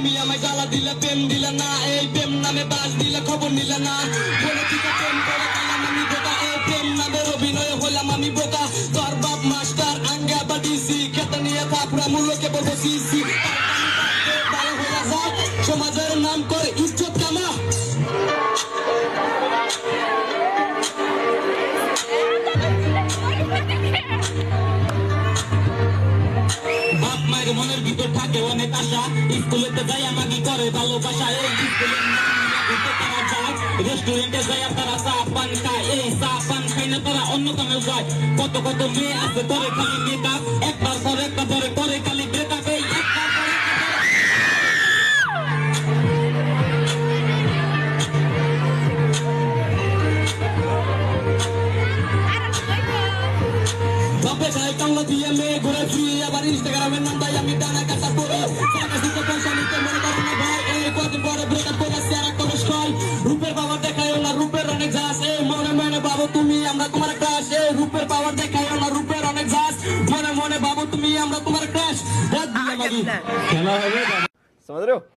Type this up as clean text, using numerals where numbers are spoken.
তুমি আমায় গালা দিলে প্রেম দিলে না, এই প্রেম নামে বাস দিলে খবর নিলে না। বলেছি তো প্রেম করে কালাম আমি বোকা, এই প্রেম নামের অভিনয় হলাম আমি বোকা। তোর বাপ মাস্টার আঙ্গা বা ডিসি, খেতে নিয়ে থাপড়া মূল্যকে বলবো সিসি। ভালো হয়ে যা, সমাজের নাম করে ইজ্জত কামা। বাপ মায়ের মনের ভিতর থাকে অনেক আশা, স্কুলেতে যাই আমাকে করে ভালোবাসা। এই স্কুলের তারা যায়, রেস্টুরেন্টে যাই তারা চা পান খায়, এই চা পান খাই না তারা অন্য কামে যায়। কত কত মেয়ে আছে করে খালি মেকআপ, একবার পরে একটা পরে করে খালি ব্রেকআপ। এই একবার পরে বাপে খাই কামলা দিয়ে মেয়ে ঘুরে ফ্রি, আবার ইনস্টাগ্রামের নামটাই আমি টানা কাটা পড়ি। পয়সা নিতে মনে করো না ভাই, এই কদিন পরে ব্রেকআপ করে আর একটা বিষয়। রূপের পাওয়ার দেখায়ও না, রূপের অনেক ঝাঁস, এই মনে মনে ভাবো তুমি আমরা তোমার ক্রাশ। এই রূপের পাওয়ার দেখায়ও না, রূপের অনেক ঝাঁস, মনে মনে ভাবো তুমি আমরা তোমার ক্রাশ। খেলা হবে।